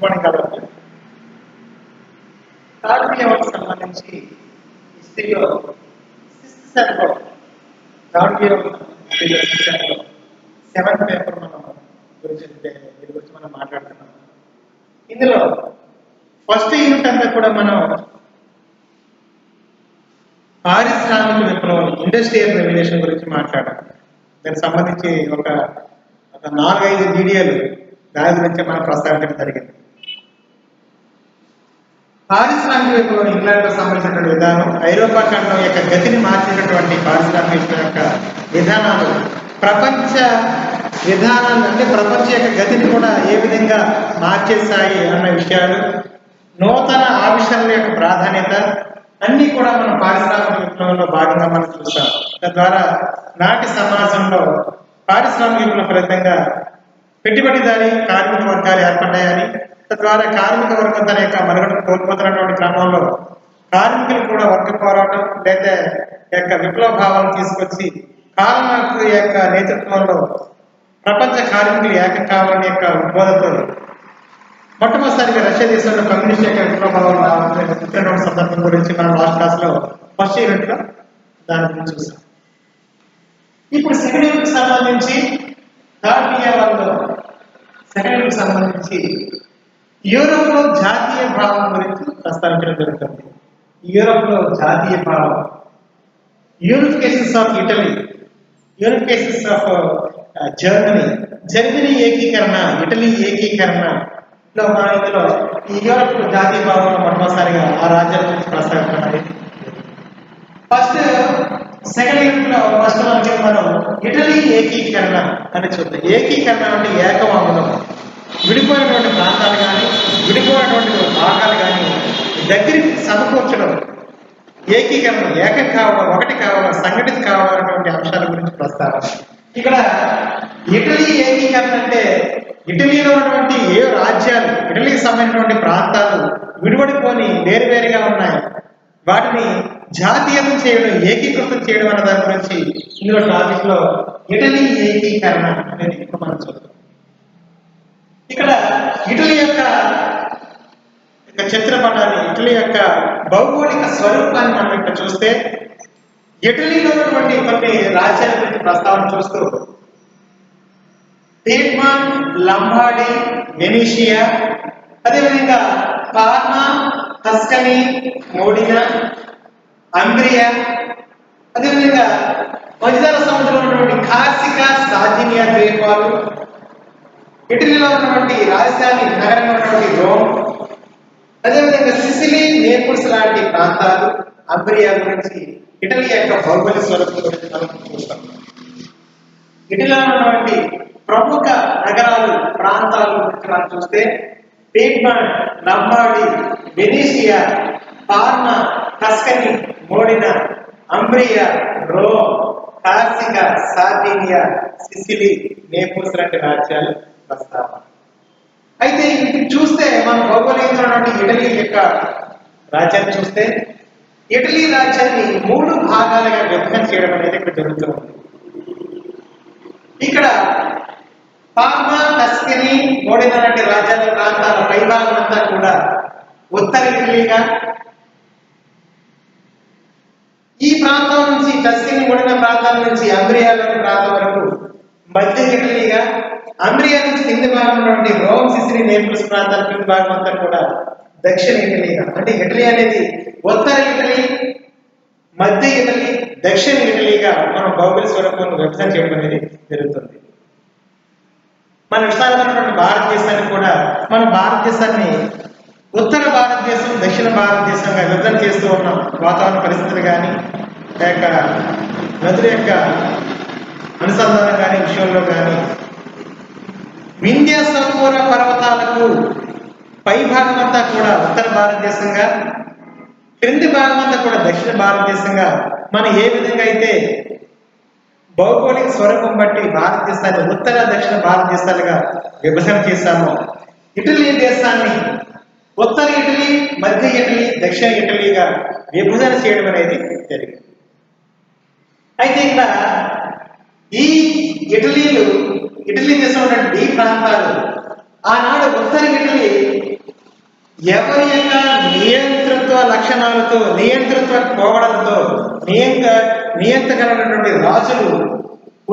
Morning కాబట్టి third ఇయర్కి సంబంధించి హిస్టరీలో సిక్స్త్ సెమ్లో థర్డ్ ఇయర్ సెవెంత్ పేపర్ మనం గురించి మనం మాట్లాడుతున్నాం. ఇందులో ఫస్ట్ యూనిట్ అంతా కూడా మనం పారిశ్రామిక విప్లవం ఇండస్ట్రియల్ రెవల్యూషన్ గురించి మాట్లాడాం. దానికి సంబంధించి ఒక 4-5 వీడియోలు దాని గురించి మనం ప్రస్తావించడం జరిగింది. పారిశ్రామిక విప్లవం ఇంగ్లాండ్కు సంబంధించినటువంటి విధానం, ఐరోపా ఖండం యొక్క గతిని మార్చినటువంటి పారిశ్రామిక విప్లవం యొక్క విధానాలు, ప్రపంచ విధానాలు అంటే ప్రపంచ యొక్క గతిని కూడా ఏ విధంగా మార్చేస్తాయి అన్న విషయాలు, నూతన ఆవిష్కరణల యొక్క ప్రాధాన్యత అన్నీ కూడా మనం పారిశ్రామిక విప్లవంలో భాగంగా మనం చూస్తాం. తద్వారా నాటి సమాజంలో పారిశ్రామిక విప్లవం ఫలితంగా పెట్టుబడిదారి కార్మిక వర్గాలు ఏర్పడ్డాయని, తద్వారా కార్మిక వర్గం తన యొక్క మనుగడను కోల్పోతున్నటువంటి క్రమంలో కార్మికులు కూడా వర్గ పోరాటం లేదా యొక్క విప్లవ భావాలను తీసుకొచ్చి కార్ల్ మార్క్స్ యొక్క నేతృత్వంలో ప్రపంచ కార్మికులు ఏకం కావాలని యొక్క ఉద్బోధతో మొట్టమొదటిసారిగా రష్యా దేశంలో కమ్యూనిస్ట్ యొక్క విప్లవ భావాలు సందర్భం గురించి మనం లాస్ట్ క్లాస్లో ఫస్ట్ యూనిట్లో దాని గురించి చూసాం. ఇప్పుడు సెకండ్ యూనిట్కి సంబంధించి థర్డ్ ఇయర్ వాళ్ళు సెకండ్ యూనిట్కి సంబంధించి యూరోప్లో జాతీయ భావం గురించి ప్రస్తావించడం జరుగుతుంది. యూరోప్లో జాతీయ భావం, యూనిఫికేషన్స్ ఆఫ్ ఇటలీ, యూనిఫికేషన్స్ ఆఫ్ జర్మనీ ఏకీకరణ, ఇటలీ ఏకీకరణ లో మనం ఇందులో ఈ యూరోప్ జాతీయ భావంలో మొట్టమొదటిసారిగా ఆ రాజ్యాల గురించి ప్రస్తావించడం అనేది. ఫస్ట్ సెకండ్ యూనిట్ లో ఫస్ట్ మనకి మనం ఇటలీ ఏకీకరణ అని చూద్దాం. ఏకీకరణ అంటే ఏకం అవ్వడం, విడిపోయినటువంటి ప్రాంతాలు కానీ విడిపోయినటువంటి భాగాలు కానీ దగ్గరికి సమకూర్చడం, ఏకీకరణ, ఏకం కావడం, ఒకటి కావడం, సంఘటిత కావడం అనేటువంటి అంశాల గురించి ప్రస్తావన. ఇక్కడ ఇటలీ ఏకీకరణ అంటే ఇటలీలో ఉన్నటువంటి ఏ రాజ్యాలు, ఇటలీకి సంబంధించినటువంటి ప్రాంతాలు విడిపడిపోని వేరువేరుగా ఉన్నాయి, వాటిని జాతీయం చేయడం, ఏకీకృతం చేయడం అనే దాని గురించి ఇందులో టాపిక్ లో ఇటలీ ఏకీకరణ అనేది ఇప్పుడు మనం చూద్దాం. ఇక్కడ ఇటలీ యొక్క చిత్రపటాన్ని, ఇటలీ యొక్క భౌగోళిక స్వరూపాన్ని మనం ఇక్కడ చూస్తే ఇటలీలో ఉన్నటువంటి కొన్ని రాజ్యాల గురించి ప్రస్తావన చూస్తూ పియెడ్మాంట్, లంబార్డీ, వెనీషియా, అదేవిధంగా పార్మా, టస్కనీ, మోడినా, అంబ్రియా, అదేవిధంగా మధ్యధర సముద్రంలో ఉన్నటువంటి కార్సికా, సార్డినియా ద్వీపాలు, ఇటలీలో ఉన్నటువంటి రాజధాని నగరంగా ఉన్నటువంటి రోమ్, అదేవిధంగా సిసిలీ, నేపుల్స్ లాంటి ప్రాంతాలు, అంబ్రియా గురించి ఇటలీ యొక్క భౌగోళిక స్వరూపం గురించి మనం చూస్తాం. ఇటలీలో ఉన్నటువంటి ప్రముఖ నగరాలు, ప్రాంతాలు గురించి మనం చూస్తే Piedmont, Lombardy, Venetia, Parma, Tuscany, Modena, Umbria, Rome, Corsica, Sardinia, Sicily, Naples లాంటి రాజ్యాలు ప్రస్తావన. అయితే ఇది చూస్తే మనం భౌగోళికంగా ఉన్నటువంటి ఇటలీ యొక్క రాజ్యాన్ని చూస్తే ఇటలీ రాజ్యాన్ని 3 భాగాలుగా విభజన చేయడం అనేది ఇక్కడ జరుగుతుంది. ఇక్కడ పార్మా, టస్కనీ, మోడినా లాంటి రాజ్యాల ప్రాంతాల పైభాగం అంతా కూడా ఉత్తర ఇటలీగా, ఈ ప్రాంతం నుంచి టస్కనీ, మోడినా ప్రాంతాల నుంచి అంబ్రియాలోని ప్రాంతం వరకు మధ్య ఇటలీగా, అంబ్రియా నుంచి కింది భాగం ఉన్నటువంటి రోమ్, సిసిలీ, నేపుల్స్ ప్రాంతాల కింది భాగం అంతా కూడా దక్షిణ ఇటలీగా. అంటే ఇటలీ అనేది ఉత్తర ఇటలీ, మధ్య ఇటలీ, దక్షిణ ఇటలీగా మనం భౌగోళిక స్వరూపాన్ని విభజన చేయడం అనేది జరుగుతుంది. మన విశాలమైనటువంటి భారతదేశాన్ని కూడా మన భారతదేశాన్ని ఉత్తర భారతదేశం, దక్షిణ భారతదేశంగా విభజన చేస్తూ ఉన్నాం. వాతావరణ పరిస్థితులు కానీ, లేక నదుల యొక్క అనుసంధానం కానీ విషయంలో కానీ వింధ్య సత్పుర పర్వతాలకు పై భాగం అంతా కూడా ఉత్తర భారతదేశంగా, క్రింది భాగం అంతా కూడా దక్షిణ భారతదేశంగా మనం ఏ విధంగా అయితే భౌగోళిక స్వరూపం బట్టి భారతదేశాన్ని ఉత్తర దక్షిణ భారతదేశాలుగా విభజన చేశామో, ఇటలీ దేశాన్ని ఉత్తర ఇటలీ, మధ్య ఇటలీ, దక్షిణ ఇటలీగా విభజన చేయడం అనేది జరిగింది. అయితే ఇక్కడ ఈ ఇటలీ దేశంలో ఉన్నటువంటి ఈ ప్రాంతాలు ఆనాడు ఉత్తర ఇటలీ ఎవరి యొక్క నియంతృత్వ లక్షణాలతో, నియంతృత్వ పోగడలతో నియంత్రగలటువంటి రాజులు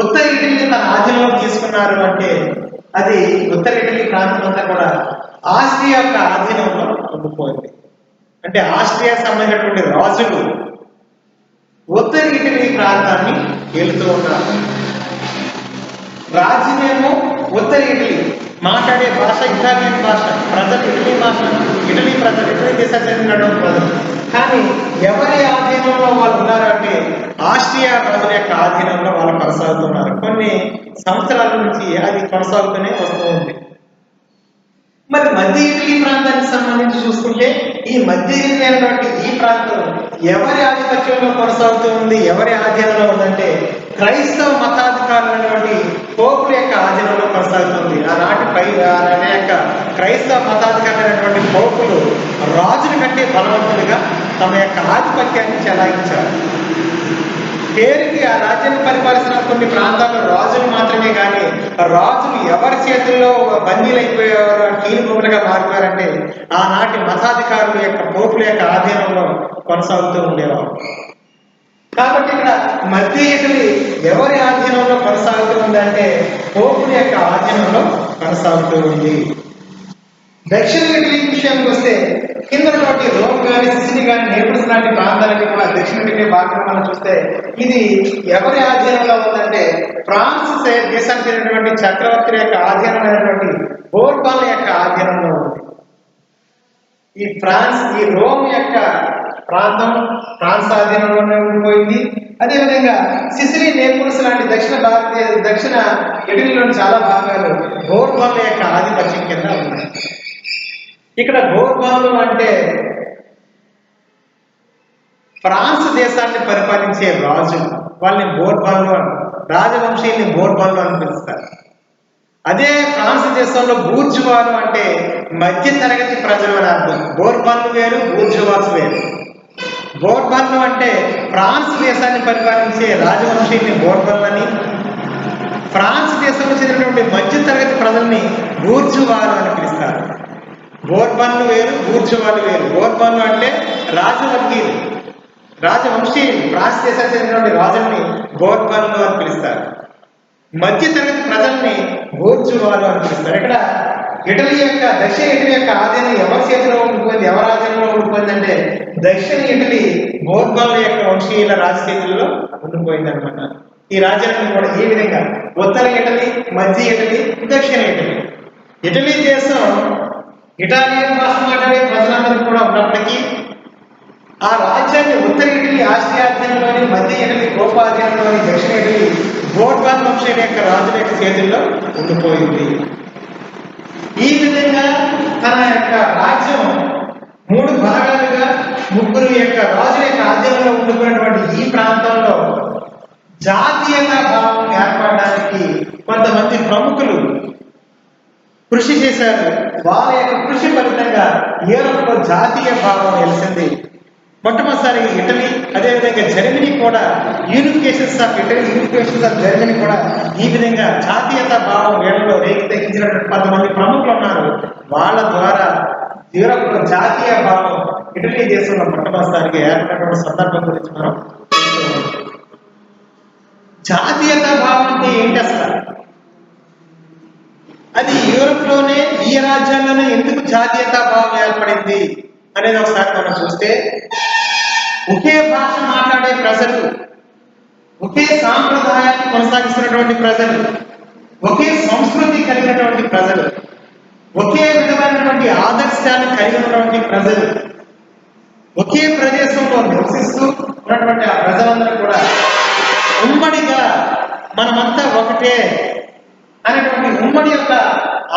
ఉత్తర ఇటలీని తన ఆధీనంలో తీసుకున్నారు అంటే అది ఉత్తర ఇటలీ ప్రాంతం అంతా కూడా ఆస్ట్రియా యొక్క ఆధీనంలో ఉండిపోయింది. అంటే ఆస్ట్రియా సంబంధించినటువంటి రాజులు ఉత్తర ఇటలీ ప్రాంతాన్ని వెళుతూ ఉన్నారు. రాజ్యమేమో ఉత్తర ఇటలీ, మాట్లాడే భాష ఇటాలియన్ భాష, ప్రజలు ఇటలీ భాష, ఇటలీ ప్రజలు, ఇటలీ దేశానికి చెందిన ప్రజలు. కానీ ఎవరి ఆధీనంలో వాళ్ళు ఉన్నారంటే ఆస్ట్రియా రాజుల యొక్క ఆధీనంలో వాళ్ళు కొనసాగుతున్నారు. కొన్ని సంవత్సరాల నుంచి అది కొనసాగుతూనే వస్తూ ఉంది. మరి మధ్య ఇటలీ ప్రాంతానికి సంబంధించి చూసుకుంటే ఈ మధ్య ఇటలీ అనేటువంటి ఈ ప్రాంతం ఎవరి ఆధిపత్యంలో కొనసాగుతూ ఉంది, ఎవరి ఆధీనంలో ఉందంటే క్రైస్తవ మతాధికారులైనటువంటి పోపుల యొక్క ఆధీనంలో కొనసాగుతుంది. ఆనాటి యొక్క క్రైస్తవ మతాధికారులైనటువంటి పోపులు రాజుల కంటే బలవంతులుగా తమ యొక్క ఆధిపత్యాన్ని చెలాయించారు. పేరుకి ఆ రాజ్యాన్ని పరిపాలిస్తున్న కొన్ని ప్రాంతాల్లో రాజులు మాత్రమే, కానీ రాజులు ఎవరి చేతుల్లో బందీలైపోయారో, కీలుబొమ్మలుగా మారిపోయారంటే ఆనాటి మతాధికారుల యొక్క పోపుల యొక్క ఆధీనంలో కొనసాగుతూ ఉండేవారు. కాబట్టి ఇక్కడ మధ్య ఇటలీ ఎవరి ఆధీనంలో కొనసాగుతూ ఉందంటే పోపుల యొక్క ఆధీనంలో కొనసాగుతూ ఉంది. దక్షిణ ఇటలీ విషయానికి వస్తే కిందటువంటి రోమ్ కానీ, సిసిలీ కానీ, నేపుల్స్ లాంటి ప్రాంతాలకి కూడా దక్షిణ ఇటలీ భాగంలో మనం చూస్తే ఇది ఎవరి ఆధీనంలో ఉందంటే ఫ్రాన్స్ దేశానికి చెందినటువంటి చక్రవర్తి యొక్క ఆధీనమైనటువంటి బోర్బాన్ల యొక్క ఆధీనంలో ఉంది. ఈ రోమ్ యొక్క ప్రాంతం ఫ్రాన్స్ ఆధీనంలోనే ఉండిపోయింది. అదేవిధంగా సిసిలీ, నేపుల్స్ లాంటి దక్షిణ ఇటలీలోని చాలా భాగాలు బోర్బాన్ల యొక్క ఆధిపత్యం కింద ఉన్నాయి. ఇక్కడ బోర్బాన్లు అంటే ఫ్రాన్స్ దేశాన్ని పరిపాలించే రాజు, వాళ్ళని బోర్బాన్లు రాజవంశీయుల్ని బోర్బాన్లు అని పిలుస్తారు. అదే ఫ్రాన్స్ దేశంలో బూర్జువాలు అంటే మధ్య తరగతి ప్రజలు అని అర్థం. బోర్బాన్లు వేరు, బూర్జువాస్ వేరు. బోర్బాన్లు అంటే ఫ్రాన్స్ దేశాన్ని పరిపాలించే రాజవంశీయుల్ని బోర్బాన్లని, ఫ్రాన్స్ దేశంలో చెందినటువంటి మధ్య తరగతి ప్రజల్ని బూర్జువాలు అని పిలుస్తారు. బోర్బాన్లు వేరు, బూర్జువాలు వేరు. బోర్బాన్లు అంటే రాజవంశీయులు, రాజవంశీయులు, ఫ్రాన్స్ దేశానికి చెందినటువంటి రాజుల్ని బోర్బాన్లు అని పిలుస్తారు. మధ్య తరగతి ప్రజల్ని బూర్జువాలు అని పిలుస్తారు. ఇక్కడ దక్షిణ ఇటలీ యొక్క ఆధీనం ఎవరి చేతిలో ఉండిపోయింది, ఎవరి ఆధీనంలో ఉండిపోయింది అంటే దక్షిణ ఇటలీ బోర్బాన్ల యొక్క వంశీయుల రాజకీయాల్లో ఉండిపోయింది అనమాట. ఈ రాజ్యాన్ని కూడా ఈ విధంగా ఉత్తర ఇటలీ, మధ్య ఇటలీ, దక్షిణ ఇటలీ. ఇటలీ దేశం ఇటాలియన్ భాష మాట్లాడే ప్రజలందరూ కూడా ఉన్నప్పటికీ ఆ రాజ్యాన్ని ఉత్తర ఇటలీ ఆస్ట్రియా ఆధీనంలోని, మధ్య ఇటలీ పోపు ఆధీనంలోని, దక్షిణ ఇటలీ బోర్బాన్ వంశీయుల యొక్క రాజుల యొక్క చేతుల్లో ఉండిపోయింది. ఈ విధంగా తన యొక్క రాజ్యం 3 భాగాలుగా 3 యొక్క రాజుల యొక్క ఆధీనంలో ఉండిపోయినటువంటి ఈ ప్రాంతంలో జాతీయతా భావం ఏర్పడడానికి కొంతమంది ప్రముఖులు కృషి చేశారు. వాళ్ళ యొక్క కృషి ఫలితంగా యూరోప్లో జాతీయ భావం వెలిసింది. మొట్టమొదటిసారి ఇటలీ, అదేవిధంగా జర్మనీ కూడా యూనిఫికేషన్స్ ఆఫ్ ఇటలీ, యూనిఫికేషన్స్ ఆఫ్ జర్మనీ కూడా ఈ విధంగా జాతీయతా భావం వీళ్ళలో రేకెత్తించినటువంటి కొంతమంది ప్రముఖులు ఉన్నారు. వాళ్ళ ద్వారా యూరోప్లో జాతీయ భావం ఇటలీ దేశంలో మొట్టమొదటిసారిగా ఏర్పడినటువంటి సందర్భం గురించి మనం జాతీయతా భావం అంటే ఏంటి అసలు, అది యూరోప్లోనే ఈ రాజ్యాల్లోనే ఎందుకు జాతీయతా భావం ఏర్పడింది అనేది ఒకసారి మనం చూస్తే, ఒకే భాష మాట్లాడే ప్రజలు, ఒకే సాంప్రదాయాన్ని కొనసాగిస్తున్నటువంటి ప్రజలు, ఒకే సంస్కృతి కలిగినటువంటి ప్రజలు, ఒకే విధమైనటువంటి ఆదర్శాన్ని కలిగి ఉన్నటువంటి ప్రజలు, ఒకే ప్రదేశంలో నివసిస్తూ ఉన్నటువంటి ఆ ప్రజలందరూ కూడా ఉమ్మడిగా మనమంతా ఒకటే అనేటువంటి ఉమ్మడి యొక్క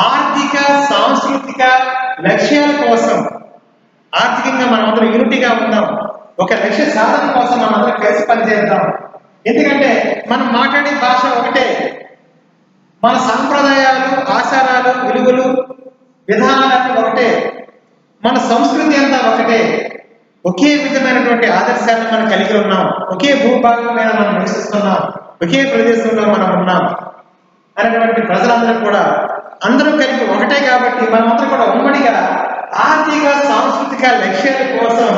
ఆర్థిక, సాంస్కృతిక లక్ష్యాల కోసం, ఆర్థికంగా మనమందరం యూనిటీగా ఉందాం, ఒక లక్ష్య సాధన కోసం మనందరం కలిసి పనిచేద్దాం. ఎందుకంటే మనం మాట్లాడే భాష ఒకటే, మన సంప్రదాయాలు, ఆచారాలు, విలువలు, విధానాలన్నీ ఒకటే, మన సంస్కృతి అంతా ఒకటే, ఒకే విధమైనటువంటి ఆదర్శాలను మనం కలిగి ఉన్నాం, ఒకే భూభాగం మీద మనం నివసిస్తున్నాం, ఒకే ప్రదేశంలో మనం ఉన్నాం అనేటువంటి ప్రజలందరూ కూడా అందరూ కలిపి ఒకటే. కాబట్టి మనమందరం కూడా ఉమ్మడిగా ఆర్థిక, సాంస్కృతిక లక్ష్యాల కోసం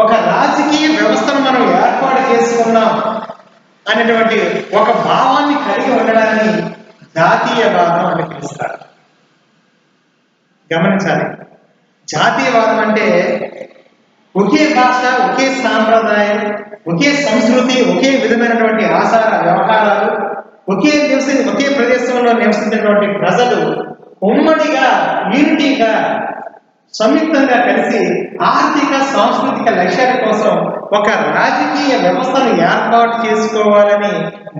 ఒక రాజకీయ వ్యవస్థను మనం ఏర్పాటు చేసుకున్నాం అనేటువంటి ఒక భావాన్ని కలిగి ఉండడాన్ని జాతీయవాదం అని పిలుస్తారు. గమనించాలి, జాతీయవాదం అంటే ఒకే భాష, ఒకే సాంప్రదాయం, ఒకే సంస్కృతి, ఒకే విధమైనటువంటి ఆచార వ్యవహారాలు, ఒకే ప్రదేశంలో నివసించినటువంటి ప్రజలు ఉమ్మడిగా యూనిటీగా సంయుక్తంగా కలిసి ఆర్థిక సాంస్కృతిక లక్ష్యాల కోసం ఒక రాజకీయ వ్యవస్థను ఏర్పాటు చేసుకోవాలని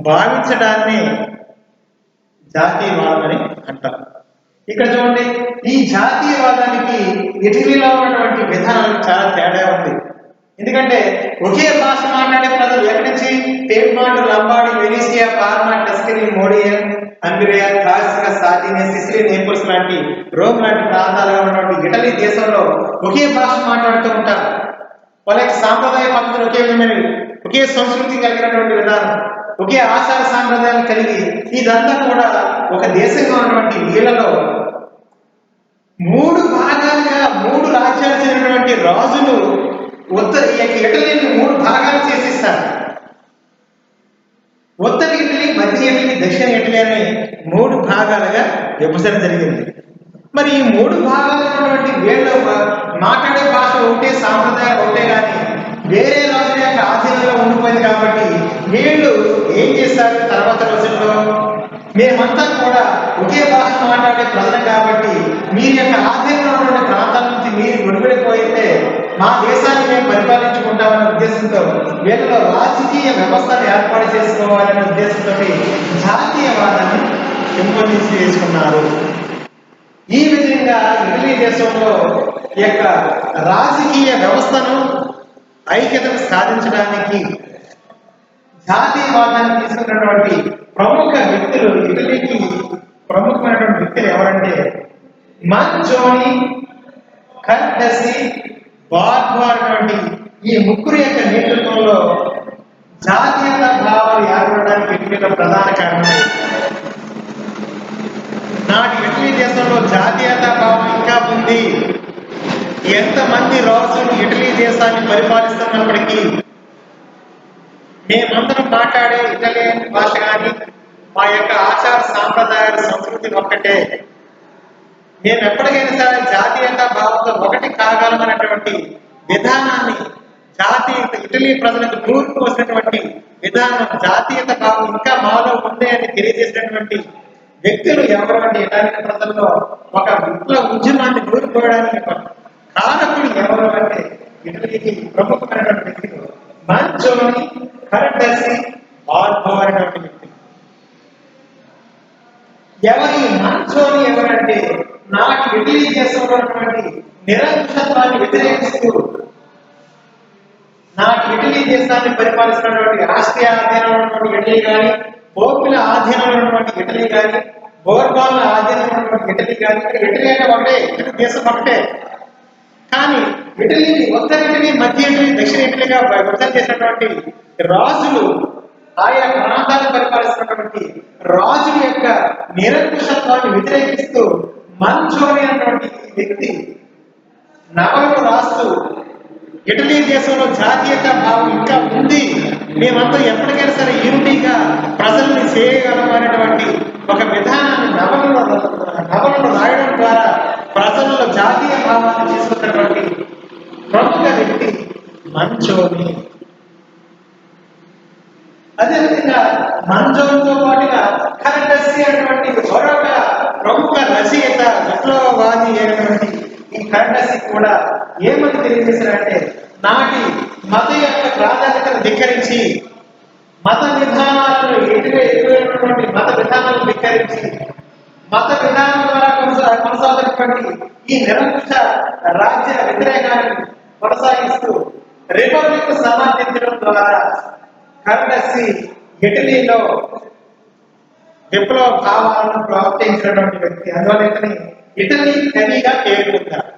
భావించడాన్ని జాతీయవాదం అని అంటారు. ఇక్కడ చూడండి, ఈ జాతీయవాదానికి ఇటలీలో ఉన్నటువంటి విధానాలకు చాలా తేడా ఉంది. ఎందుకంటే ఒకే భాష మాట్లాడే ప్రజలు ఎక్కడి నుంచి పేర్మాండ్, Lambadi, వెనీసియా, పార్మా, Tuscany, మోడియా, హంగరియా, కార్సికా, Sardinia, Sicily, Naples లాంటి రోమ్ లాంటి ప్రాంతాలుగా ఉన్నటువంటి ఇటలీ దేశంలో ఒకే భాష మాట్లాడుతూ ఉంటారు. వాళ్ళ యొక్క సాంప్రదాయ పద్ధతులు ఒకే విధమైనవి, ఒకే సంస్కృతి కలిగినటువంటి విధానం, ఒకే ఆచార సాంప్రదాయాలు కలిగి ఇదంతా కూడా ఒక దేశంగా ఉన్నటువంటి వీళ్ళలో 3 భాగాలుగా 3 రాజ్యాలు చెందినటువంటి రాజులు ఇటలీని 3 భాగాలు చేసేస్తారు. ఉత్తర ఇటలీ, మధ్య ఇటలీ, దక్షిణ ఇటలీ అని 3 భాగాలుగా విభజన జరిగింది. మరి ఈ 3 భాగాలు ఉన్నటువంటి వీళ్ళు మాట్లాడే భాష ఒకటే, సాంప్రదాయం ఒకటే, కానీ వేరే రాజుల యొక్క ఆధీనంలో ఉండిపోయింది. కాబట్టి వీళ్ళు ఏం చేశారు, తర్వాత రోజుల్లో మేమంతా కూడా ఒకే భాష మాట్లాడే ప్రజలు కాబట్టి మీరు యొక్క ఆధీనంలో ఉన్న ప్రాంతాల నుంచి మీరు విడిపడిపోయితే మా దేశాన్ని మేము పరిపాలించుకుంటామనే ఉద్దేశంతో వీళ్ళలో రాజకీయ వ్యవస్థను ఏర్పాటు చేసుకోవాలనే ఉద్దేశంతో జాతీయవాదాన్ని పెంపొందించి వేసుకున్నారు. ఈ విధంగా ఇటలీ దేశంలో ఈ యొక్క రాజకీయ వ్యవస్థను ఐక్యతను సాధించడానికి జాతీయవాదాన్ని తీసుకున్నటువంటి ప్రముఖ వ్యక్తులు, ఇటలీకి ప్రముఖమైనటువంటి వ్యక్తులు ఎవరంటే మంజోని, కర్డసి, బార్బో అనేటువంటి ఈ 3 యొక్క నేతృత్వంలో జాతీయత భావాలు ఏర్పడడానికి ఇటలీలో ప్రధాన కారణం. నాటి ఇటలీ దేశంలో జాతీయత భావం ఇంకా ఉంది. ఎంతమంది రాజులు ఇటలీ దేశాన్ని పరిపాలిస్తున్నప్పటికీ మేమందరం మాట్లాడే ఇటాలియన్ భాష కానీ మా యొక్క ఆచార సాంప్రదాయాల సంస్కృతి ఒక్కటే. మేము ఎప్పటికైనా సరే జాతీయత భావంతో ఒకటి కాగలమనేటువంటి విధానాన్ని ఇటలీ ప్రజలకు నూరు పోసినటువంటి విధానం, జాతీయత భావం ఇంకా మాలో ఉంది అని తెలియజేసినటువంటి వ్యక్తులు ఎవరు అంటే ఇటాలియన్ ప్రజల్లో ఒక విప్లవ ఉద్యమాన్ని నూరుకోవడానికి కారకుడు ఎవరు అంటే ఇటలీకి ప్రముఖమైనటువంటి వ్యక్తులు మంజోని, కర్డసి, బార్బో అనేటువంటి వ్యక్తులు. ఎవరి మంజోని ఎవరంటే నాటి ఇటలీ దేశంలో ఉన్నటువంటి నిరంకుశత్వాన్ని వ్యతిరేకిస్తూ నాటి ఇటలీ దేశాన్ని పరిపాలిస్తున్నటువంటి రాష్ట్రీయ ఆధీనంలో ఉన్నటువంటి ఇటలీ కానీ, పోపుల ఆధీనంలో ఉన్నటువంటి ఇటలీ కానీ, బోర్బాన్ల ఆధీనంలో ఉన్నటువంటి ఇటలీ కానీ, ఇటలీ అంటే ఒకటే, ఇటలీ దేశం ఒకటే. కానీ ఇటలీని ఉత్తర ఇటలీ, మధ్య ఇటలీ, దక్షిణ ఇటలీగా విభజన చేసినటువంటి రాజులు, ఆయా ప్రాంతాలను పరిపాలిస్తున్నటువంటి రాజుల యొక్క నిరంకుశత్వాన్ని వ్యతిరేకిస్తూ మంజోని అనేటువంటి వ్యక్తి నవలను రాస్తూ ఇటలీ దేశంలో జాతీయత భావం ఇంకా ఉంది, మేమంతా ఎప్పటికైనా సరే యూనిటీగా ప్రజల్ని చేయగలం అనేటువంటి ఒక విధానాన్ని నవలను రాయడం ద్వారా ప్రజల్లో జాతీయ భావాన్ని తీసుకున్నటువంటి ప్రముఖ వ్యక్తి మంజోని. అదేవిధంగా మంజోనితో పాటుగా కర్డసి అనేటువంటి మరొక ప్రముఖ రచయిత, విప్లవవాది అయినటువంటి ఈ కర్డసి కూడా ఏమని తెలియజేశారంటే నాటి మత యొక్క ప్రాధాన్యతను ధిక్కరించి, మత విధానాలను ఎదురైనటువంటి మత విధానాలను ధిక్కరించి, మత విధానం ద్వారా కొనసాగుతున్నటువంటి ఈ నిరంకుశ రాజ్య వ్యతిరేకాన్ని కొనసాగిస్తూ రిపబ్లిక్ సమర్థించడం ద్వారా కర్డసి ఇటలీలో విప్లవ భావాలను ప్రోత్సహించినటువంటి వ్యక్తి. అందువల్ల ఇతని ఇటలీ కవిగా పేరు పొందారు.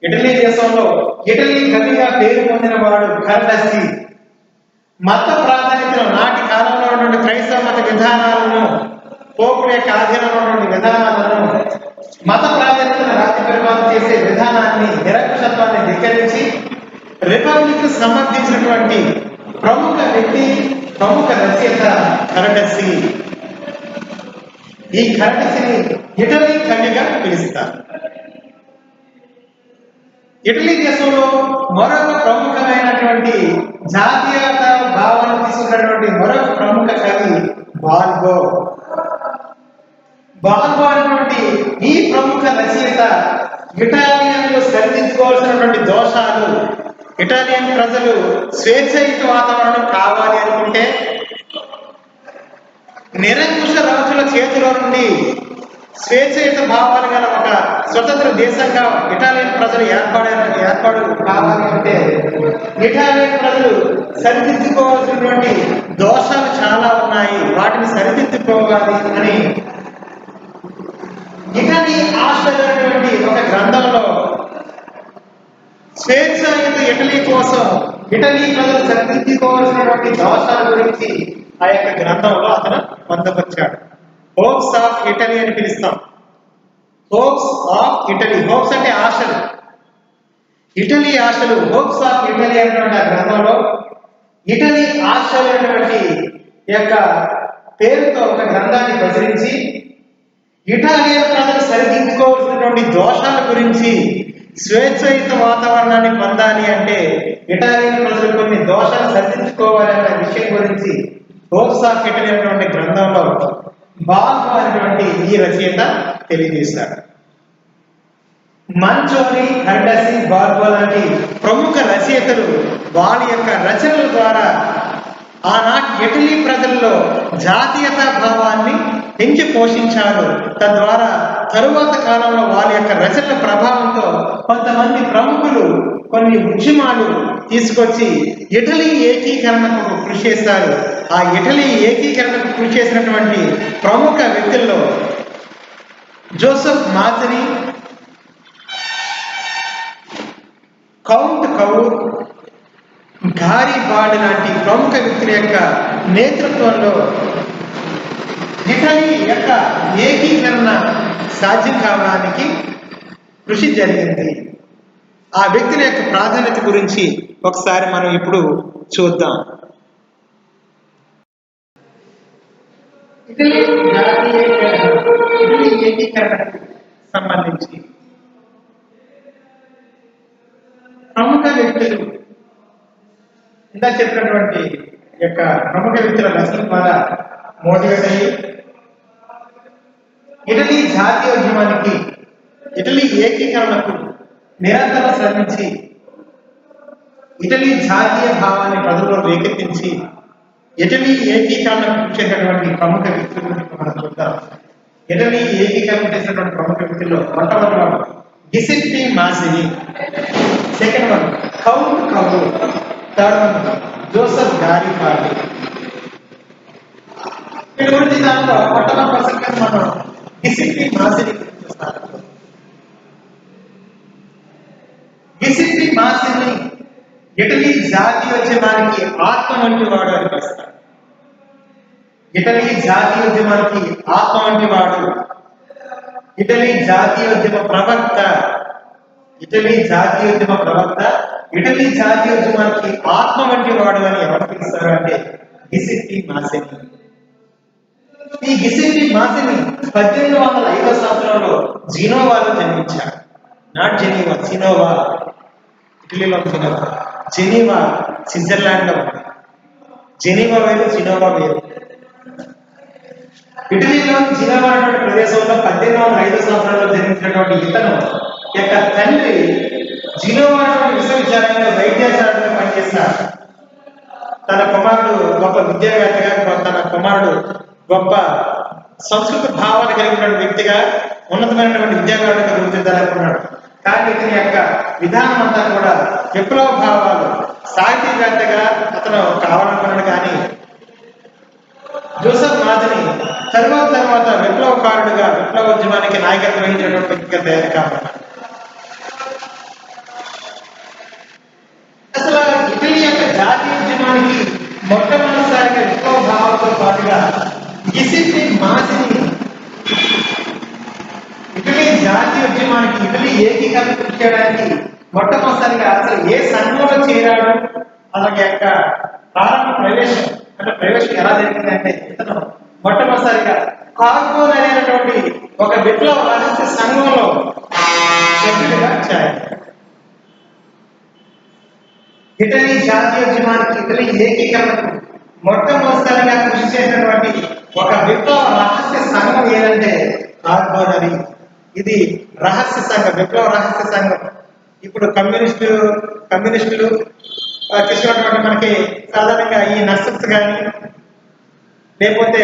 ఇటలీ దేశంలో ఇటలీ కవిగా పేరు పొందిన వాడు కర్డసి. మత ప్రాధాన్యతను, నాటి కాలంలో ఉన్నటువంటి క్రైస్తవ మత విధానాలను, పోపుల యొక్క ఆధీనంలో ఉన్నటువంటి విధానాలను, మత ప్రాధాన్యతను రాజ్య పరిపాలన చేసే విధానాన్ని నిరంకుశ గురించి రిపబ్లిక్ సమర్థించినటువంటి ప్రముఖ వ్యక్తి, ప్రముఖ రచయిత కరటసి. ఈ కరటసిని ఇటలీ కన్యగా పిలుస్తారు. ఇటలీ దేశంలో మరొక ప్రముఖమైనటువంటి జాతీయత భావన తీసుకున్నటువంటి మరొక ప్రముఖ కవి బాల్బో. బాల్బో అనేటువంటి ఈ ప్రముఖ రచయిత ఇటాలియన్లు సరిదిద్దుకోవాల్సినటువంటి దోషాలు, ఇటాలియన్ ప్రజలు స్వేచ్ఛయుత వాతావరణం కావాలి అనుకుంటే నిరంకుశ రాజుల చేతిలో నుండి స్వేచ్ఛయుత భావాలు గల ఒక స్వతంత్ర దేశంగా ఇటాలియన్ ప్రజలు ఏర్పాటు కావాలి అంటే ఇటాలియన్ ప్రజలు సరిదిద్దుకోవాల్సినటువంటి దోషాలు చాలా ఉన్నాయి, వాటిని సరిదిద్దుకోవాలి అని ఇటలీ ఆశ్రయించినటువంటి ఒక గ్రంథంలో స్వేచ్ఛయుత ఇటలీ కోసం ఇటలీ ప్రజలు సరిదిద్దుకోవాల్సినటువంటి దోషాల గురించి ఆ యొక్క గ్రంథంలో అతను పొందపరిచాడు. హోప్స్ ఆఫ్ ఇటలీ అని పిలుస్తాం. హోప్స్ ఆఫ్ ఇటలీ, హోప్స్ అంటే ఆశలు, ఇటలీ ఆశలు. హోప్స్ ఆఫ్ ఇటలీ అనేటువంటి ఆ గ్రంథంలో ఇటలీ ఆశలు అనేటువంటి యొక్క పేరుతో ఒక గ్రంథాన్ని ప్రచురించి ఇటాలియన్ ప్రజలు సరిదిద్దుకోవాల్సినటువంటి దోషాల గురించి, స్వేచ్ఛయుత వాతావరణాన్ని పొందాలి అంటే ఇటాలియన్ ప్రజలు కొన్ని దోషాలు సరిదిద్దుకోవాలనే విషయం గురించి హోప్స్ ఆఫ్ ఇటలీ అనేటువంటి గ్రంథంలో బాల్బో అనేటువంటి ఈ రచయిత తెలియజేశారు. మంచోని, కరటసి, బాల్బో లాంటి ప్రముఖ రచయితలు వాళ్ళ యొక్క రచనల ద్వారా ఆనాటి ఇటలీ ప్రజల్లో జాతీయత భావాన్ని పెంచి పోషించారు. తద్వారా తరువాత కాలంలో వాళ్ళ యొక్క రచనల ప్రభావంతో కొంతమంది ప్రముఖులు కొన్ని ఉద్యమాలు తీసుకొచ్చి ఇటలీ ఏకీకరణకు కృషి చేశారు. ఆ ఇటలీ ఏకీకరణకు కృషి చేసినటువంటి ప్రముఖ వ్యక్తుల్లో జోసెఫ్ మాజరీ, కౌంట్ కౌర్, గారిబాల్డి లాంటి ప్రముఖ వ్యక్తుల యొక్క నేతృత్వంలో ఇటలీ యొక్క ఏకీకరణ సాధ్యం కావడానికి కృషి జరిగింది. ఆ వ్యక్తుల యొక్క ప్రాధాన్యత గురించి ఒకసారి మనం ఇప్పుడు చూద్దాం. ఇటలీ ఏకీకరణకు సంబంధించి ప్రముఖ వ్యక్తులు ఇందా చెప్పినటువంటి యొక్క ప్రముఖ వ్యక్తుల రచన ద్వారా మోటివేట్ అయ్యి ఇటలీ జాతీయోద్యమానికి, ఇటలీ ఏకీకరణకు నిరంతరం శ్రమించి ఇటలీ జాతీయ భావాన్ని ప్రజల్లో రేకెత్తించి ఇటలీ ఏకీకరణకు కృషి చేసినటువంటి ప్రముఖ వ్యక్తుల గురించి మనం చూద్దాం. ఇటలీ ఏకీకరణ చేసినటువంటి ప్రముఖ వ్యక్తుల్లో మొట్టమొదటి వాడు Giuseppe Mazzini, second one Count Cavour, third one Joseph Garibaldi. వీటి గురించి దాంట్లో మొట్టమొదటి పర్సెంట్ మనం గిసెప్పి మాజిని చూస్తాం. గిసెప్పి మాజిని ఇటలీ జాతీయోద్యమానికి ఆత్మ వంటి వాడు అని పిలుస్తారు. ఇటలీ జాతీయోద్యమానికి ఆత్మ వంటి వాడు, ఇటలీ జాతీయోద్యమ ప్రవక్త, ఇటలీ జాతీయోద్యమ ప్రవక్త, ఇటలీ జాతీయోద్యమానికి ఆత్మ వంటి వాడు అని ఎవరు పిలుస్తారు అంటే గిసెప్పి మాజిని. ఈ గిసెప్పి మాజిని 1805 సంవత్సరంలో జినోవాలో జన్మించాడు. నాట్ జెనీవా, జినోవా ఇటలీలో జెనీవా, జెనీవా స్విట్జర్లాండ్ లో ఉంది. జెనీవా వేరు, జినోవా వేరు. ఇటలీలో జినోవా అనేటువంటి ప్రదేశంలో 1805 సంవత్సరంలో జన్మించినటువంటి ఇతను యొక్క తండ్రి జినోవా విశ్వవిద్యాలయంలో వైద్యాచార్యులుగా పనిచేస్తారు. తన కుమారుడు గొప్ప విద్యావేత్తగా, తన కుమారుడు గొప్ప సంస్కృత భావాలు కలిగినటువంటి వ్యక్తిగా, ఉన్నతమైనటువంటి విద్యావేత్తగా గుర్తించాలనుకున్నాడు. కానీ ఇతని యొక్క విధానం అంతా కూడా విప్లవ భావాలు, సాహితీవేత్తగా అతను కావాలనుకున్నాడు. కానీ జోసెఫ్ మాజిని తర్వాత విప్లవకారుడుగా, విప్లవోద్యమానికి నాయకత్వం వహించినటువంటి వ్యక్తిగా తయారు కావాలన్నాడు. అసలు ఇటలీ యొక్క జాతీయోద్యమానికి మొట్టమొదటిసారిగా విప్లవ భావాలతో పాటుగా గిసెప్పి మాజిని ఇటలీ జాతీయోద్యమానికి, ఇటలీ ఏకీకరణ కృషి చేయడానికి మొట్టమొదటిసారిగా అసలు ఏ సంఘంలో చేరాడు, అలాగే యొక్క ప్రారంభ ప్రవేశం అంటే ప్రవేశం ఎలా జరిగిందంటే ఇతను మొట్టమొదటిసారిగా కార్బోన్ అనేటువంటి ఒక విప్లవ రహస్య సంఘంలో సభ్యుడిగా చేరాడు. ఇటలీ జాతీయోద్యమానికి, ఇటలీ ఏకీకరణకు మొట్టమొదటిసారిగా కృషి చేసినటువంటి ఒక విప్లవ రహస్య సంఘం ఏదంటే కార్బోనరీ. ఇది రహస్య సంఘం, విప్లవ రహస్య సంఘం. ఇప్పుడు కమ్యూనిస్టులు చేసినటువంటి మనకి సాధారణంగా ఈ నక్సల్స్ కానీ లేకపోతే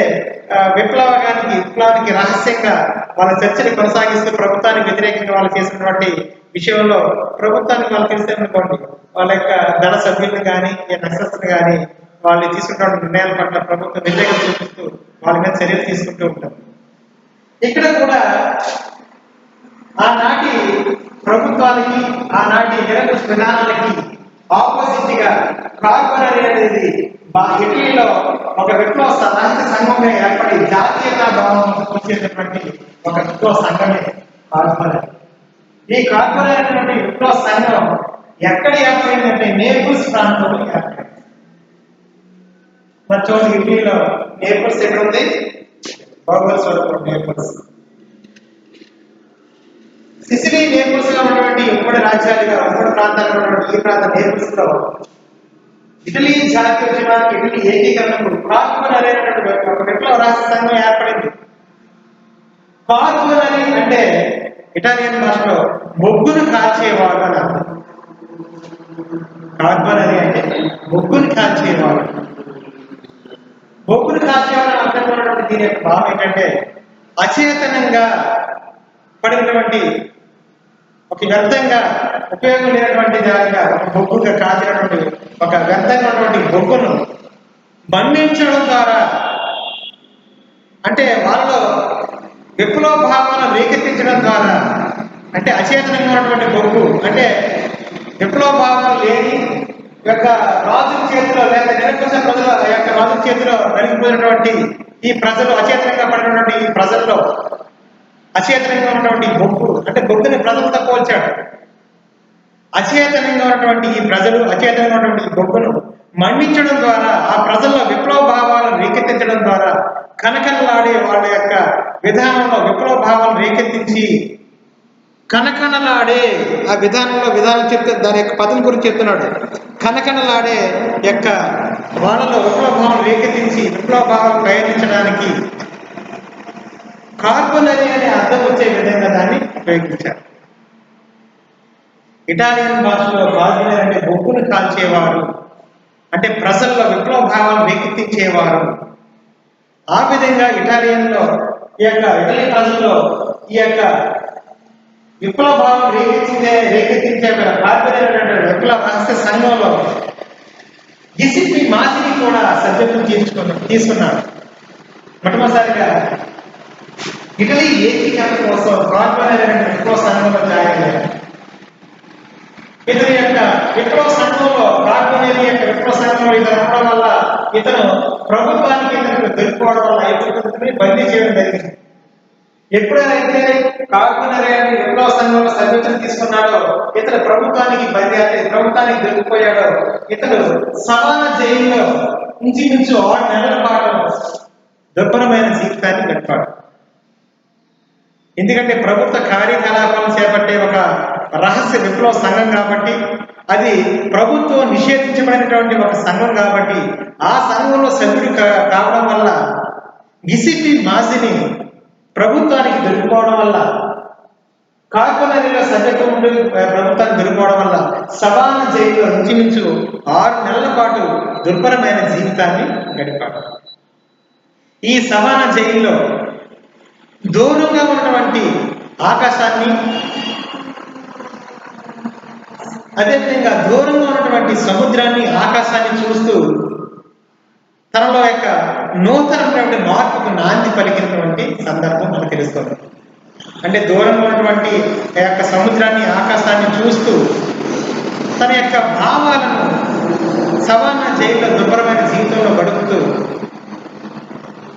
విప్లవానికి రహస్యంగా వాళ్ళ చర్చని కొనసాగిస్తూ ప్రభుత్వానికి వ్యతిరేకంగా వాళ్ళు చేసినటువంటి విషయంలో ప్రభుత్వానికి వాళ్ళు తెలిసేనుకోండి, వాళ్ళ యొక్క దళ సభ్యులను కానీ నక్సల్స్ కానీ వాళ్ళు తీసుకున్నటువంటి నిర్ణయాల పట్ల ప్రభుత్వం వ్యతిరేకత చూపిస్తూ వాళ్ళ మీద చర్యలు తీసుకుంటూ ఉంటారు. ఇక్కడ కూడా ఆనాటి ప్రభుత్వానికి, ఆనాటి నిరంకుశ విధానాలకి ఆపోజిట్ గా కార్బోనరీ అనేది ఇటలీలో ఒక విప్లవ రహస్య సంఘంగా ఏర్పడి జాతీయతా భావం వచ్చేటటువంటి ఒక విప్లవ సంఘమే కార్బోనరీ. ఈ కార్బోనరీ అనేటువంటి విప్లవ సంఘం ఎక్కడ ఏర్పడిందంటే నేపుల్స్ ప్రాంతంలో ఏర్పడింది. మరి చూడండి, ఇటలీలో నేపుల్స్ ఎక్కడ ఉంది? గూగుల్ చూడకూడదు. నేపుల్స్ సిసిలీ నేపుల్స్ లో ఉన్నటువంటి ఉమ్మడి రాజ్యాలుగా ఉమ్మడి ప్రాంతాల్లో ఉన్నటువంటి ఈ ప్రాంత నేపుల్స్ లో ఇటలీ జాతీయోద్యమానికి, ఇటలీ ఏకీకరణకు కార్బోనరీ అనేటువంటి ఒక విప్లవ రహస్య సంఘం ఏర్పడింది. కార్బోనరీ అంటే ఇటాలియన్ భాషలో బొగ్గును కాల్చేవాడు అని అర్థం. కార్బోనరీ అంటే బొగ్గును కాల్చేవాడు. బొగ్గును కాల్చేవాడు అని అర్థం ఉన్నటువంటి దీని యొక్క భావం ఏంటంటే అచేతనంగా పడినటువంటి ఒక వ్యర్థంగా ఉపయోగం లేనటువంటి దానిగా బొగ్గుగా కాల్చినటువంటి ఒక వ్యర్థంగా ఉన్నటువంటి బొగ్గును మండించడం ద్వారా, అంటే వాళ్ళలో విప్లవ భావాలను రేకెత్తించడం ద్వారా, అంటే అచేతనంగా ఉన్నటువంటి బొగ్గు అంటే విప్లవ భావాలు లేని యొక్క రాజుల చేతిలో లేదా నిరంకుశ ప్రజల యొక్క రాజుల చేతిలో నలిగిపోయినటువంటి ఈ ప్రజలు, అచేతనంగా పడినటువంటి ఈ ప్రజల్లో అచేతనంగా ఉన్నటువంటి బొగ్గు అంటే బొగ్గుని ప్రజలతో పోల్చాడు. అచేతనంగా ఉన్నటువంటి ఈ ప్రజలు, అచేతనంగా ఉన్నటువంటి ఈ బొగ్గును మండించడం ద్వారా, ఆ ప్రజల్లో విప్లవ భావాలను రేకెత్తించడం ద్వారా కనకనలాడే వాళ్ళ యొక్క విధానంలో విప్లవ భావాలను రేకెత్తించి కనకనలాడే ఆ విధానం చెప్తే దాని యొక్క పదం గురించి చెప్తున్నాడు. కనకనలాడే యొక్క వాళ్ళలో విప్లవ భావం రేకెత్తించి విప్లవ భావాలను ప్రయత్నించడానికి కార్బోనరీ అనే అర్థం వచ్చే విధంగా దాన్ని ఉపయోగించారు. ఇటాలియన్ భాషలో కార్బోనరీ అంటే బొగ్గును కాల్చేవారు, అంటే ప్రజల్లో విప్లవ భావాలు రేకెత్తించేవారు. ఆ విధంగా ఇటాలియన్లో ఇటలీ ప్రజల్లో ఈ యొక్క విప్లవ భావం రేకెత్తించే కార్బోనరీ అనే విప్లవ రహస్య సంఘంలో గిసిప్పి మాదిరి కూడా సభ్యత్వం తీసుకున్నాడు. మొట్టమొదటిసారిగా ఇటలీ ఏకీకరణ కోసం కార్బోనరీ అనే విప్లవ సంఘంలో జాయిన్ అయ్యారు. ఇతని యొక్క విప్లవ సంఘంలో, కార్బోనరీ యొక్క విప్లవ సంఘంలో ఇతను ఉండడం వల్ల ఇతను ప్రభుత్వానికి ఇతను దొరికిపోవడం వల్ల ఇతని బందీ చేయడం జరిగింది. ఎప్పుడైతే కార్బోనరీ అనే విప్లవ సంఘంలో సభ్యత్వం తీసుకున్నాడో ఇతను ప్రభుత్వానికి బందీ అయితే ప్రభుత్వానికి దొరికిపోయాడో ఇతను సవాన జైల్లో ఇంచుమించు 6 నెలల పాటు దుర్భరమైన జీవితాన్ని గడిపాడు. ఎందుకంటే ప్రభుత్వ కార్యకలాపాలను చేపట్టే ఒక రహస్య విప్లవ సంఘం కాబట్టి, అది ప్రభుత్వం నిషేధించబడినటువంటి ఒక సంఘం కాబట్టి, ఆ సంఘంలో సభ్యుడు కావడం వల్ల గిసిప్పి మాసిని ప్రభుత్వానికి దొరికిపోవడం వల్ల, కార్బోనరీలో సభ్యత్వం ఉండి ప్రభుత్వానికి దొరికిపోవడం వల్ల సవాన జైల్లో ఇంచుమించు 6 నెలల పాటు దుర్భరమైన జీవితాన్ని గడిపాడు. ఈ సవాన జైల్లో దూరంగా ఉన్నటువంటి ఆకాశాన్ని, అదేవిధంగా దూరంగా ఉన్నటువంటి సముద్రాన్ని, ఆకాశాన్ని చూస్తూ తనలో యొక్క నూతనమైనటువంటి మార్పుకు నాంది పలికినటువంటి సందర్భం మనకు తెలుస్తుంది. అంటే దూరంగా ఉన్నటువంటి యొక్క సముద్రాన్ని, ఆకాశాన్ని చూస్తూ తన యొక్క భావాలను సవానా జైల్లో దుర్భరమైన జీవితంలో గడుపుతూ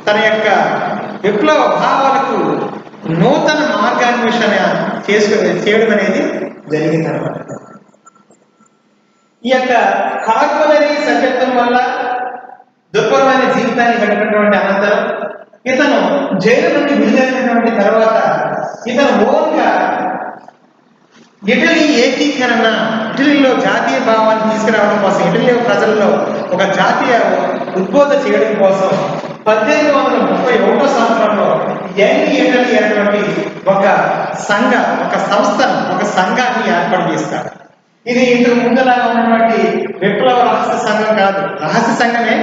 తన యొక్క విప్లవ భావాలకు నూతన మార్గాన్వేషణ చేయడం అనేది జరిగిందనమాట. ఈ యొక్క కార్బనరీ సభ్యత్వం వల్ల దుర్భరమైన జీవితాన్ని గడిపినటువంటి అనంతరం ఇతను జైలు నుండి విడుదలైనటువంటి తర్వాత ఇతను ఓన్గా ఇటలీ ఏకీకరణ, ఇటలీలో జాతీయ భావాన్ని తీసుకురావడం కోసం, ఇటలీ ప్రజల్లో ఒక జాతీయ ఉద్బోధ చేయడం కోసం 1831 సంవత్సరంలో యంగ్ ఇటలీ అనేటువంటి ఒక సంఘాన్ని ఏర్పాటు చేస్తారు. ఇది ఇంతకు ముందులాగా ఉన్నటువంటి విప్లవ రహస్య సంఘం కాదు, రహస్య సంఘమే,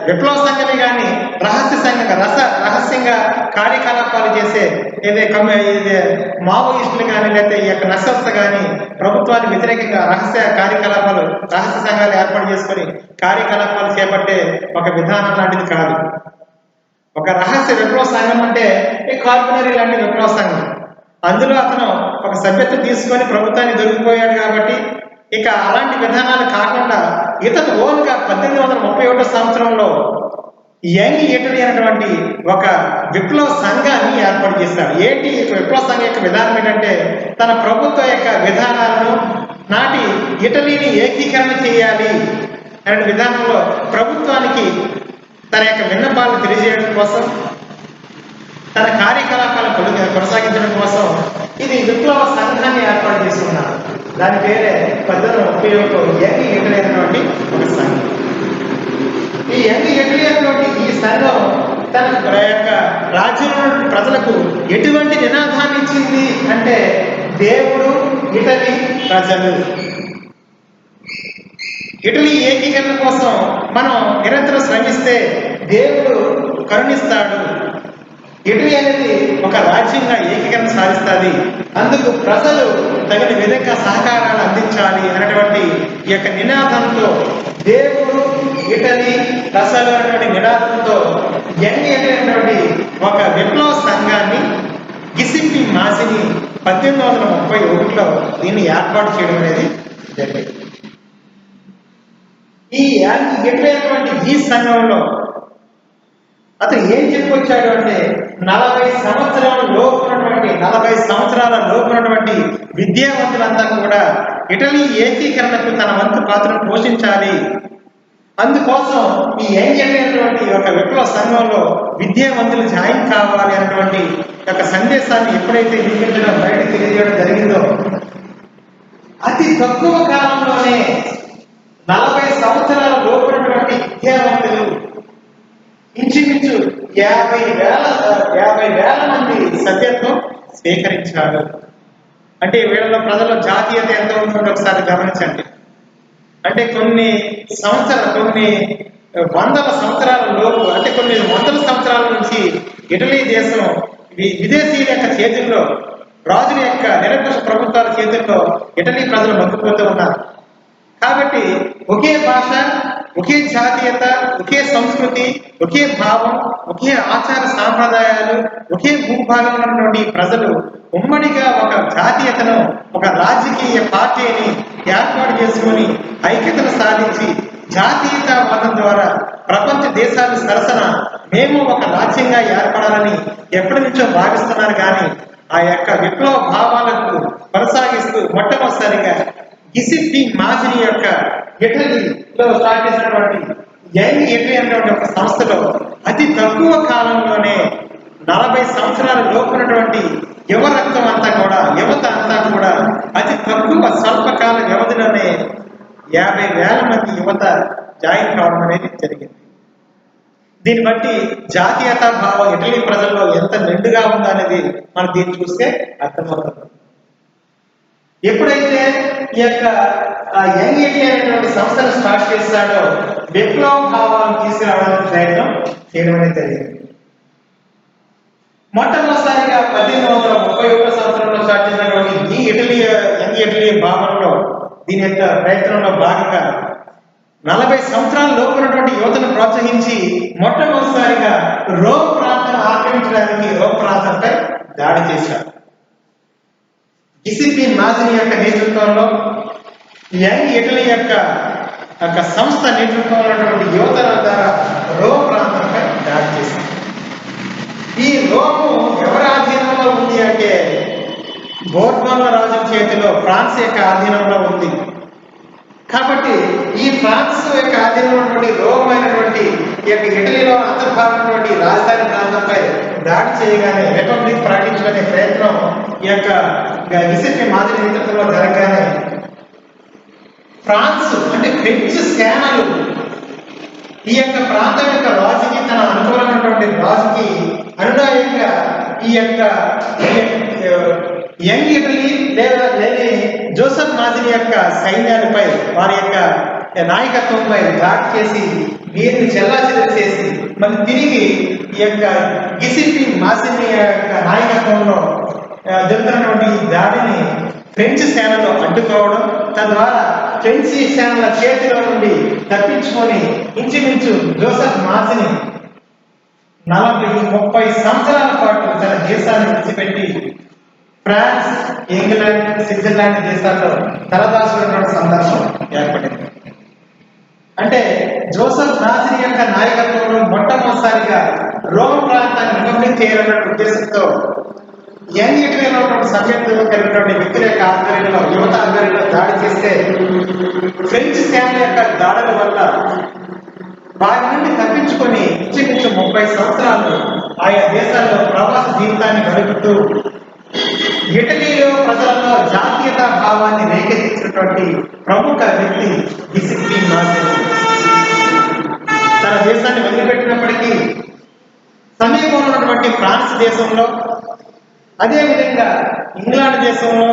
విప్లవ సంఘమే కానీ రహస్యంగా కార్యకలాపాలు చేసే మావోయిస్టులు కానీ లేకపోతే ఈ యొక్క నక్సల్స్ కానీ ప్రభుత్వానికి వ్యతిరేకంగా రహస్య సంఘాలు ఏర్పాటు చేసుకొని కార్యకలాపాలు చేపట్టే ఒక విధానం లాంటిది కాదు. ఒక రహస్య విప్లవ సంఘం అంటే ఈ కార్పొనరీ లాంటి విప్లవ సంఘం. అందులో అతను ఒక సభ్యత్వం తీసుకొని ప్రభుత్వాన్ని దొరికిపోయాడు కాబట్టి ఇక అలాంటి విధానాలు కాకుండా ఇతను ఓన్గా 1831 సంవత్సరంలో యంగ్ ఇటలీ అనేటువంటి ఒక విప్లవ సంఘాన్ని ఏర్పాటు చేశాడు. ఏంటి విప్లవ సంఘం యొక్క విధానం ఏంటంటే తన ప్రభుత్వ యొక్క విధానాలను నాటి ఇటలీని ఏకీకరణ చేయాలి అనే విధానంలో ప్రభుత్వానికి తన యొక్క విన్నపాలను తెలియజేయడం కోసం, తన కార్యకలాపాలను కొనసాగించడం కోసం ఇది విప్లవ సంఘాన్ని ఏర్పాటు చేసుకున్నారు. దాని పేరే 1831 యంగ్ ఇటలీ అనేటువంటి ఒక సంఘం. ఈ యంగ్ ఇటలీ అనేటువంటి ఈ సంఘం తన యొక్క రాజ్యంలో ప్రజలకు ఎటువంటి నినాదాన్ని ఇచ్చింది అంటే దేవుడు, ఇటలీ, ప్రజలు. ఇటలీ ఏకీకరణ కోసం మనం నిరంతరం శ్రమిస్తే దేవుడు కరుణిస్తాడు. ఇటలీ అనేది ఒక రాజ్యంగా ఏకీకరణ సాధిస్తుంది. అందుకు ప్రజలు తగిన విధంగా సహకారాలు అందించాలి అనేటువంటి ఈ యొక్క నినాదంతో దేవుడు, ఇటలీ, ప్రజలు అనేటువంటి నినాదంతో యంగ్ అనేటువంటి ఒక విప్లవ సంఘాన్ని గిసిప్పి మాసిని 1831లో దీన్ని ఏర్పాటు చేయడం అనేది జరిగింది. ఈ యంగ్ అనేటువంటి ఈ సంఘంలో అతను ఏం చెప్పొచ్చాడు అంటే 40 సంవత్సరాల లోపు ఉన్నటువంటి విద్యావంతులంతా కూడా ఇటలీ ఏకీకరణకు తన వంతు పాత్రను పోషించాలి. అందుకోసం ఈ యంగ్ అనేటువంటి ఒక విప్లవ సంఘంలో విద్యావంతులు జాయిన్ కావాలి అనేటువంటి ఒక సందేశాన్ని ఎప్పుడైతే బయటకు తెలియజేయడం జరిగిందో అతి తక్కువ కాలంలోనే 40 సంవత్సరాల లోపు ఉన్నటువంటి విద్యావంతులు ఇంచుమించు 50,000 మంది సభ్యత్వం స్వీకరించారు. అంటే వీళ్ళలో ప్రజల్లో జాతీయత ఎంత ఉంటుందో ఒకసారి గమనించండి. అంటే కొన్ని వందల సంవత్సరాల లోపు, అంటే కొన్ని వందల సంవత్సరాల నుంచి ఇటలీ దేశం విదేశీయుల యొక్క చేతుల్లో, రాజుల యొక్క నిరంకుశ ప్రభుత్వాల చేతుల్లో ఇటలీ ప్రజలు మగ్గిపోతూ ఉన్నారు. కాబట్టి ఒకే భాష, ఒకే జాతీయత, ఒకే సంస్కృతి, ఒకే భావం, ఒకే ఆచార సాంప్రదాయాలు, ఒకే భూభాగంలో ఉన్నటువంటి ప్రజలు ఉమ్మడిగా ఒక జాతీయతను, ఒక రాజకీయ పార్టీని ఏర్పాటు చేసుకుని ఐక్యతను సాధించి జాతీయతావాదం ద్వారా ప్రపంచ దేశాలు సరసన మేము ఒక రాజ్యంగా ఏర్పడాలని ఎప్పటి నుంచో భావిస్తున్నారు. కానీ ఆ యొక్క విప్లవ భావాలకు కొనసాగిస్తూ మొట్టమొదటిసారిగా గిసిప్పి మాసిని యొక్క ఇటలీలో స్టార్ట్ చేసినటువంటి యంగ్ ఇటలీ అనేటువంటి ఒక సంస్థలో అతి తక్కువ కాలంలోనే 40 సంవత్సరాల లోపు ఉన్నటువంటి యువత అంతా కూడా అతి తక్కువ స్వల్పకాల వ్యవధిలోనే 50,000 మంది యువత జాయిన్ కావడం అనేది జరిగింది. దీన్ని బట్టి జాతీయతా భావం ఇటలీ ప్రజల్లో ఎంత నిండుగా ఉందనేది మనం దీన్ని చూస్తే అర్థమవుతుంది. ఎప్పుడైతే ఈ యొక్క యంగ్ ఇటలీ అనేటువంటి సంస్థను స్టార్ట్ చేశాడో విప్లవ భావాలను తీసుకురావడానికి ప్రయత్నం చేయడం అనేది జరిగింది. మొట్టమొదటిసారిగా 1831 సంవత్సరంలో స్టార్ట్ చేసినటువంటి ఈ యంగ్ ఇటలీ భావంలో, దీని యొక్క ప్రయత్నంలో భాగంగా 40 సంవత్సరాల లోపు ఉన్నటువంటి యువతను ప్రోత్సహించి మొట్టమొదటిసారిగా రోమ్ ప్రాంతాన్ని ఆక్రమించడానికి రోమ్ ప్రాంతంపై దాడి చేశారు. గిసిప్పి మాసిని యొక్క నేతృత్వంలో యంగ్ ఇటలీ యొక్క సంస్థ నేతృత్వంలో ఉన్నటువంటి యువతల ద్వారా రోమ్ ప్రాంతంపై దాడి చేశారు. ఈ రోము ఎవరి ఆధీనంలో ఉంది అంటే బోర్బోన్ల రాజు చేతిలో, ఫ్రాన్స్ యొక్క ఆధీనంలో ఉంది. కాబట్టి ఈ ఫ్రాన్స్ యొక్క ఆధీనంలో ఉన్నటువంటి రోమ్ అయినటువంటి ఈ యొక్క ఇటలీలో అంతర్భాగమైనటువంటి రాజధాని ప్రాంతంపై దాడి చేయగానే రిపబ్లిక్ ప్రకటించుకునే ప్రయత్నం ఈ యొక్క గిసెప్పి మాదిరి నేతృత్వంలో జరగగానే ఫ్రాన్స్ అంటే ఫ్రెంచ్ సేనలు ఈ యొక్క ప్రాంతం యొక్క రాజుకి తన అనుకూలమైనటువంటి రాజుకి అనునాయంగా ఈ యొక్క యంగ్ ఇటలీ లేదా జోసెఫ్ మాదిరి యొక్క సైన్యాలపై వారి యొక్క నాయకత్వంపై దాడి చేసి వీరిని చెల్లాచెదరు చేసి మళ్ళీ తిరిగి ఈ యొక్క గిసిప్పి మాసిని యొక్క నాయకత్వంలో జరుగుతున్నటువంటి ఈ దాడిని ఫ్రెంచ్ సేనలో అడ్డుకోవడం, తద్వారా ఫ్రెంచ్ సేనల చేతిలో నుండి తప్పించుకొని ఇంచుమించు జోసెఫ్ మాసిని 40-30 సంవత్సరాల పాటు తన దేశాన్ని విడిచిపెట్టి ఫ్రాన్స్, ఇంగ్లాండ్, స్విట్జర్లాండ్ దేశాల్లో తలదాచుకున్నటువంటి సందర్భం ఏర్పడింది. అంటే జోసెఫ్ నాసిరి యొక్క నాయకత్వంలో మొట్టమొదటిసారిగా రోమ్ ప్రాంతాన్ని రిపబ్లిక్ చేయాలన్న ఉద్దేశంతో యంగ్ ఇటలీలో ఉన్నటువంటి సభ్యత్వం కలిగినటువంటి వ్యక్తుల యొక్క ఆధ్వర్యంలో, యువత ఆధ్వర్యంలో దాడి చేస్తే ఫ్రెంచ్ సేనల యొక్క దాడుల వల్ల వారి నుండి తప్పించుకొని ఇంచుమించు 30 సంవత్సరాలు ఆయా దేశాల్లో ప్రవాస జీవితాన్ని గడుపుతూ ఇటలీలో ప్రజలలో జాతీయతా భావాన్ని రేకెత్తించినటువంటి ప్రముఖ వ్యక్తి గిసిప్పి మాసిని. తన దేశాన్ని వదిలిపెట్టినప్పటికీ సమీపంలో ఉన్నటువంటి ఫ్రాన్స్ దేశంలో, అదేవిధంగా ఇంగ్లాండ్ దేశంలో,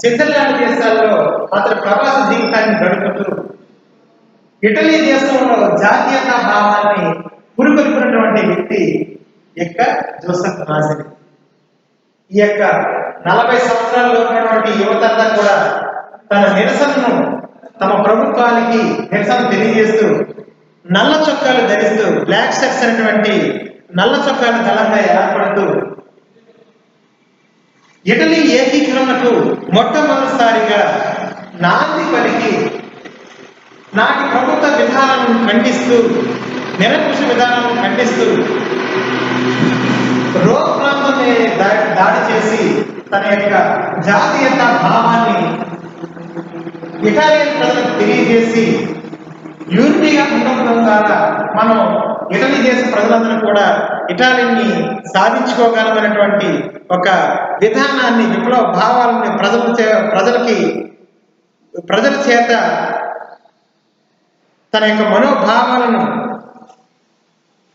స్విట్జర్లాండ్ దేశాల్లో అతని ప్రవాస జీవితాన్ని గడుపుతూ ఇటలీ దేశంలో జాతీయతా భావాన్ని పురుగొల్పినటువంటి వ్యక్తి యొక్క జోసెఫ్ మాసిని. ఈ యొక్క 40 సంవత్సరాల్లో ఉన్నటువంటి యువతంతా కూడా తన నిరసనను తమ ప్రభుత్వానికి నిరసన తెలియజేస్తూ నల్ల చొక్కాలు ధరిస్తూ, బ్లాక్ షర్ట్స్ అనేటువంటి నల్ల చొక్కాలు దళంగా ఏర్పడుతూ ఇటలీ ఏకీకరణకు మొట్టమొదటిసారిగా నాంది పలికి నాటి ప్రభుత్వ విధానాలను ఖండిస్తూ, నిరంకుశ విధానాలను ఖండిస్తూ రోమ్ ప్రాంతం దాడి చేసి తన యొక్క జాతీయతా భావాన్ని ఇటాలియన్ ప్రజలకు తెలియజేసి యూనిటీగా ఉండడం ద్వారా మనం ఇటలీ దేశ ప్రజలందరూ కూడా ఇటాలీని సాధించుకోగలమైనటువంటి ఒక విధానాన్ని, విప్లవ భావాలని ప్రజల చేత తన యొక్క మనోభావాలను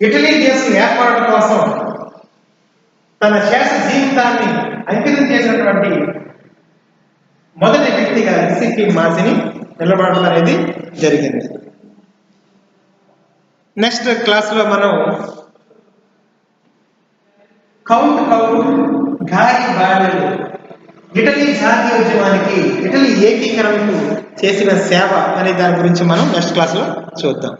ఇటలీ దేశం ఏర్పడడం కోసం తన శేష జీవితాన్ని అంకితం చేసినటువంటి మొదటి వ్యక్తిగా గిసిప్పి మాసిని నిలబడడం అనేది జరిగింది. నెక్స్ట్ క్లాస్లో మనం కౌంట్ గారిబాల్డి ఇటలీ జాతీయోద్యమానికి, ఇటలీ ఏకీకరణకు చేసిన సేవ అనే దాని గురించి మనం నెక్స్ట్ క్లాస్లో చూద్దాం.